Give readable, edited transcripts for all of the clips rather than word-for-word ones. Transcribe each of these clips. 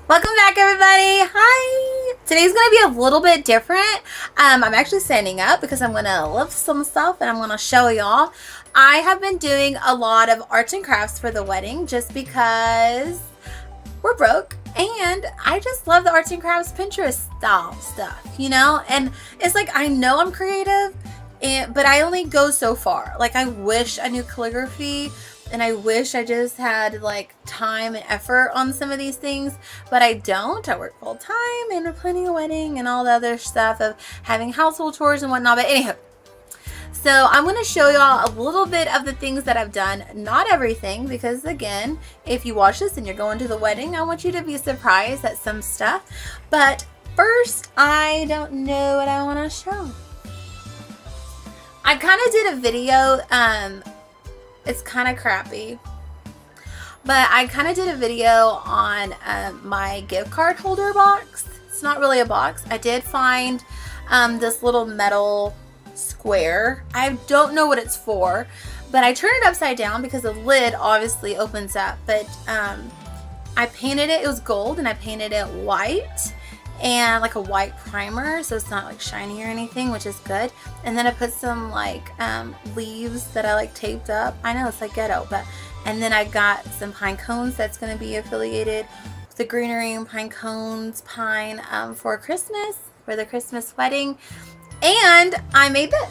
Welcome back, everybody. Hi. Today's going to be a little bit different. I'm actually standing up because I'm going to lift some stuff and I'm going to show y'all. I have been doing a lot of arts and crafts for the wedding just because we're broke and I just love the arts and crafts Pinterest style stuff, And it's like I know I'm creative, but I only go so far. Like I wish I knew calligraphy. And I wish I just had like time and effort on some of these things, but I don't. I work full time and we're planning a wedding and all the other stuff of having household chores and whatnot. But anyhow, so I'm going to show y'all a little bit of the things that I've done. Not everything, because again, if you watch this and you're going to the wedding, I want you to be surprised at some stuff. But first, I don't know what I want to show. I kind of did a video, it's kind of crappy, but I kind of did a video on my gift card holder box. It's not really a box. I did find this little metal square. I don't know what it's for, but I turned it upside down because the lid obviously opens up, but I painted it. It was gold and I painted it white and like a white primer, so it's not like shiny or anything, which is good. And then I put some like leaves that I like taped up. I know it's like ghetto, but and then I got some pine cones that's going to be affiliated with the greenery and pine cones pine for Christmas, for the Christmas wedding. And I made this.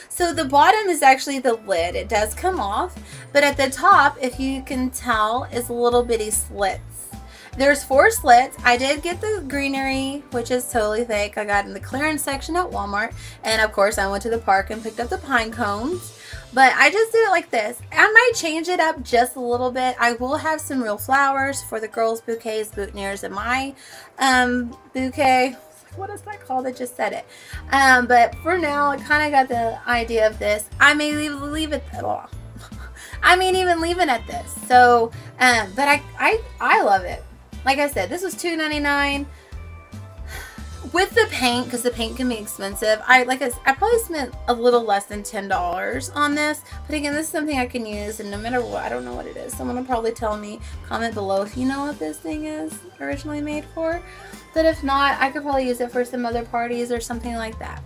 So the bottom is actually the lid. It does come off, but at the top, if you can tell, is little bitty slits. There's 4 slits. I did get the greenery, which is totally fake. I got in the clearance section at Walmart. And of course, I went to the park and picked up the pine cones. But I just did it like this. I might change it up just a little bit. I will have some real flowers for the girls' bouquets, boutonnieres, and my bouquet. What is that called? I just said it. But for now, I kind of got the idea of this. I may leave it at all. I may even leave it at this. So, but I love it. Like I said, this was $2.99 with the paint, because the paint can be expensive. I probably spent a little less than $10 on this. But again, this is something I can use, and no matter what, I don't know what it is. Someone will probably tell me, comment below if you know what this thing is originally made for. But if not, I could probably use it for some other parties or something like that.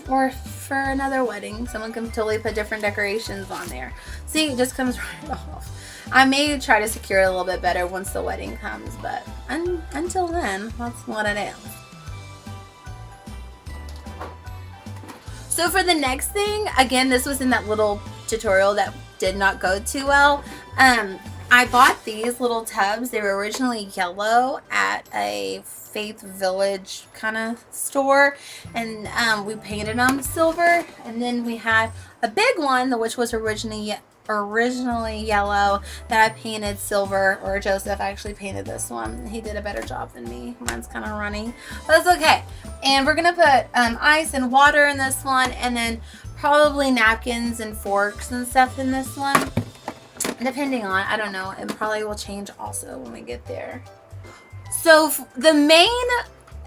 Or for another wedding, someone can totally put different decorations on there. See, it just comes right off. I may try to secure it a little bit better once the wedding comes, but until then, that's what it is. So for the next thing, again, this was in that little tutorial that did not go too well. I bought these little tubs. They were originally yellow at a Faith Village kind of store, and we painted them silver. And then we had a big one, which was originally yellow, that I painted silver, or Joseph actually painted this one. He did a better job than me. Mine's kind of runny, but it's okay. And we're gonna put ice and water in this one, and then probably napkins and forks and stuff in this one, depending on, I don't know, it probably will change also when we get there. So the main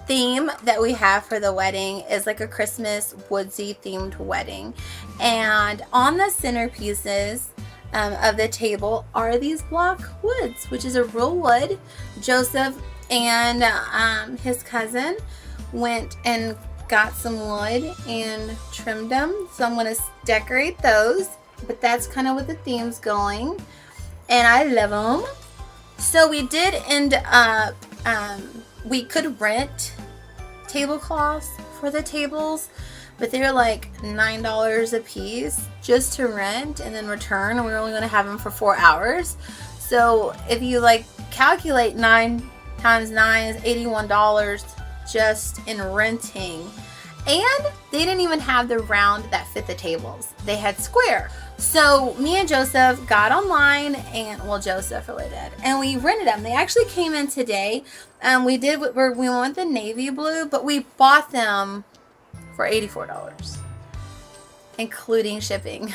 theme that we have for the wedding is like a Christmas woodsy themed wedding, and on the centerpieces of the table are these block woods, which is a real wood. Joseph and his cousin went and got some wood and trimmed them, so I'm going to decorate those. But that's kind of what the theme's going, and I love them. So we did end up, we could rent tablecloths for the tables, but they were like $9 a piece just to rent and then return, and we were only going to have them for 4 hours. So if you like calculate 9 times 9 is $81 just in renting. And they didn't even have the round that fit the tables. They had square. So me and Joseph got online, and well, Joseph really did, and we rented them. They actually came in today. We went with the navy blue, but we bought them for $84, including shipping.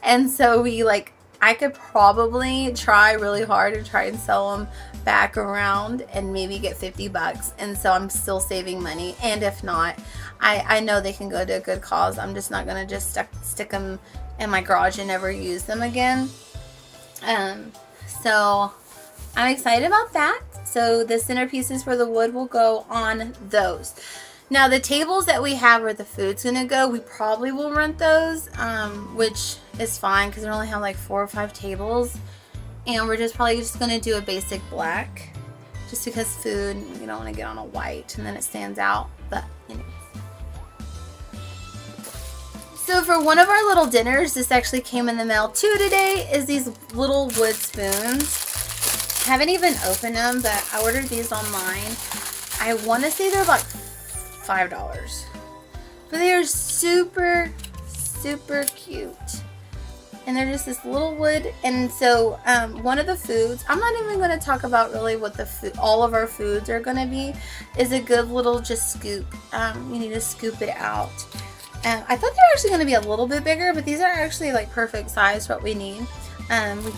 And so I could probably try really hard and try and sell them back around and maybe get $50. And so I'm still saving money. And if not, I know they can go to a good cause. I'm just not going to just stick them in my garage and never use them again. So I'm excited about that. So the centerpieces for the wood will go on those. Now the tables that we have where the food's gonna go, we probably will rent those, which is fine because we only have like 4 or 5 tables, and we're probably just gonna do a basic black, just because food, you don't want to get on a white and then it stands out. But anyways. So for one of our little dinners, this actually came in the mail too today, is these little wood spoons. Haven't even opened them, but I ordered these online. I want to say they're about $5, but they are super cute, and they're just this little wood. And so one of the foods, I'm not even going to talk about really what the food, all of our foods are going to be, is a good little just scoop. You need to scoop it out. I thought they were actually going to be a little bit bigger, but these are actually like perfect size for what we need. We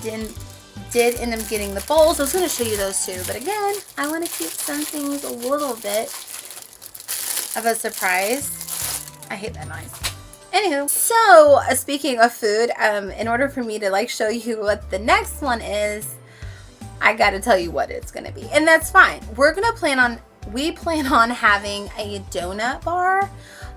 did end up getting the bowls. I was going to show you those too, but again, I want to keep some things a little bit of a surprise. I hate that noise. Anywho, so speaking of food, in order for me to like show you what the next one is, I got to tell you what it's going to be, and that's fine. We plan on having a donut bar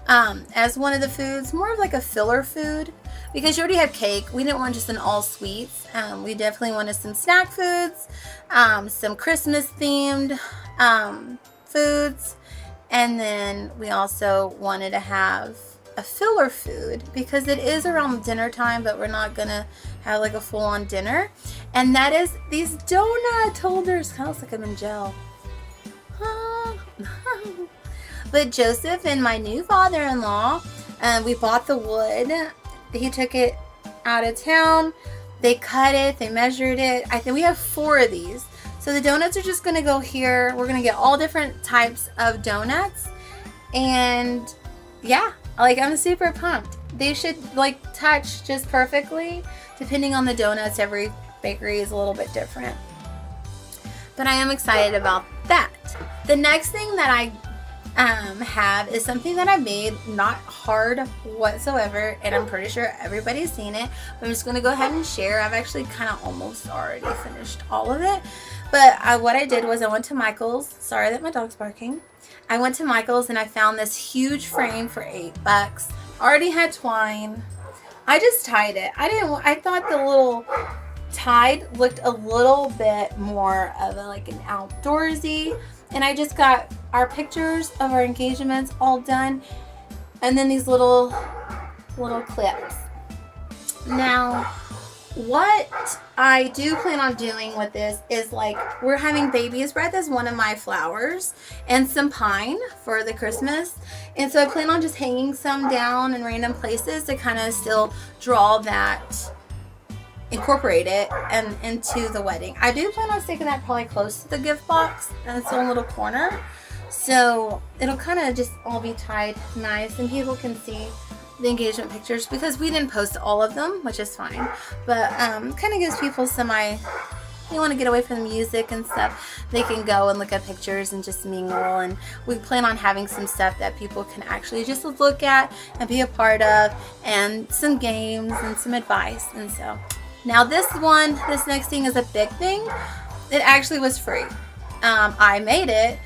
as one of the foods, more of like a filler food, because you already have cake. We didn't want just an all sweets. We definitely wanted some snack foods, some Christmas themed foods. And then we also wanted to have a filler food because it is around dinner time, but we're not going to have like a full-on dinner. And that is these donut holders. Kind of looks like I'm in jail. But Joseph and my new father-in-law, we bought the wood. He took it out of town. They cut it. They measured it. I think we have 4 of these. So the donuts are just going to go here. We're going to get all different types of donuts. And yeah, like I'm super pumped. They should like touch just perfectly. Depending on the donuts, every bakery is a little bit different. But I am excited about that. The next thing that I have is something that I made, not hard whatsoever, and I'm pretty sure everybody's seen it. I'm just going to go ahead and share. I've actually kind of almost already finished all of it. But what I did was I went to Michael's. Sorry that my dog's barking. I went to Michael's and I found this huge frame for $8. Already had twine. I just tied it. I thought the little tied looked a little bit more of like an outdoorsy. And I just got our pictures of our engagements all done. And then these little clips. Now, what I do plan on doing with this is like, we're having baby's breath as one of my flowers and some pine for the Christmas. And so I plan on just hanging some down in random places to kind of still draw that, incorporate it and into the wedding. I do plan on sticking that probably close to the gift box in its own little corner. So it'll kind of just all be tied nice and people can see the engagement pictures because we didn't post all of them, which is fine. But kind of gives people some you want to get away from the music and stuff, they can go and look at pictures and just mingle. And we plan on having some stuff that people can actually just look at and be a part of, and some games and some advice. And so now this next thing is a big thing. It actually was free. I made it,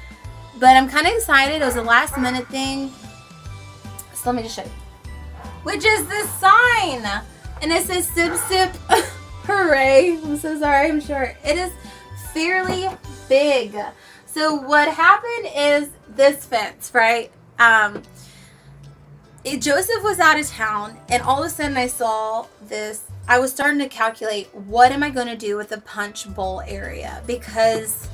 but I'm kind of excited. It was a last minute thing. So let me just show you. Which is this sign. And it says Sip Sip Hooray. I'm so sorry, I'm short. It is fairly big. So what happened is this fence, right? Joseph was out of town and all of a sudden I saw this. I was starting to calculate, what am I going to do with the punch bowl area? Because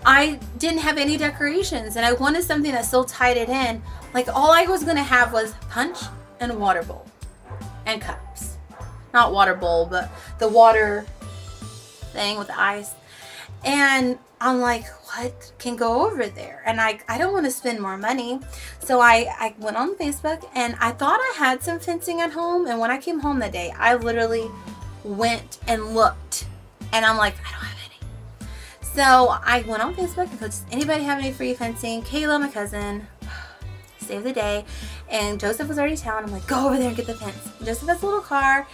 I didn't have any decorations and I wanted something that still tied it in. Like all I was going to have was punch and a water bowl and cups. Not water bowl, but the water thing with the ice. And I'm like, what can go over there? And I don't want to spend more money. So I went on Facebook and I thought I had some fencing at home. And when I came home that day, I literally went and looked. And I'm like, I don't have any. So I went on Facebook and put, does anybody have any free fencing? Kayla, my cousin, saved the day. And Joseph was already in town. I'm like, go over there and get the fence. Joseph has a little car.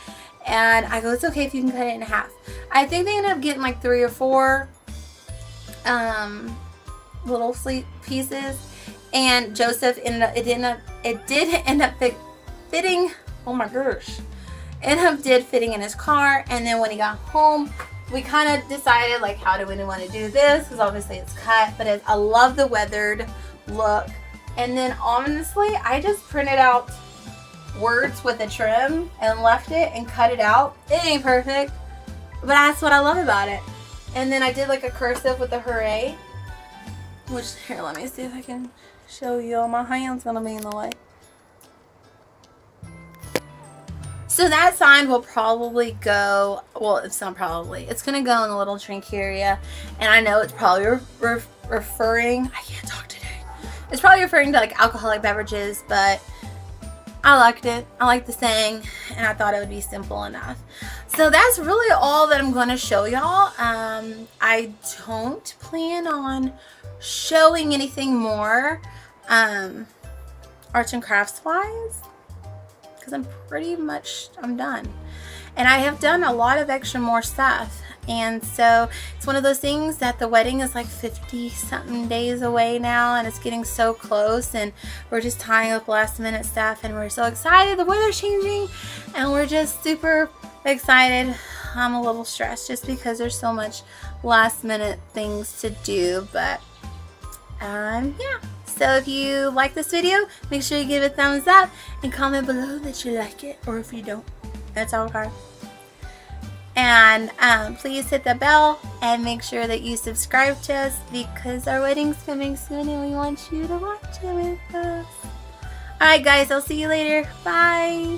And I go, it's okay if you can cut it in half. I think they ended up getting like 3 or 4 little sleeve pieces, and Joseph it did end up fitting. Oh my gosh, did fitting in his car. And then when he got home, we kind of decided, like, how do we want to do this, because obviously it's cut, but I love the weathered look. And then honestly, I just printed out words with a trim and left it and cut it out. It ain't perfect, but that's what I love about it. And then I did like a cursive with a hooray, which, here, let me see if I can show you. My hand's gonna be in the way. So that sign will probably go, well, it's not probably, it's gonna go in the little drink area. And I know it's probably referring, I can't talk today. It's probably referring to like alcoholic beverages, but I liked it. I liked the saying, and I thought it would be simple enough. So that's really all that I'm going to show y'all. I don't plan on showing anything more arts and crafts wise, because I'm done. And I have done a lot of extra more stuff. And so it's one of those things that the wedding is like 50 something days away now, and it's getting so close, and we're just tying up last minute stuff, and we're so excited. The weather's changing and we're just super excited. I'm a little stressed just because there's so much last minute things to do, but yeah. So if you like this video, make sure you give it a thumbs up and comment below that you like it, or if you don't, that's all okay. And please hit the bell and make sure that you subscribe to us, because our wedding's coming soon and we want you to watch it with us. Alright guys, I'll see you later. Bye.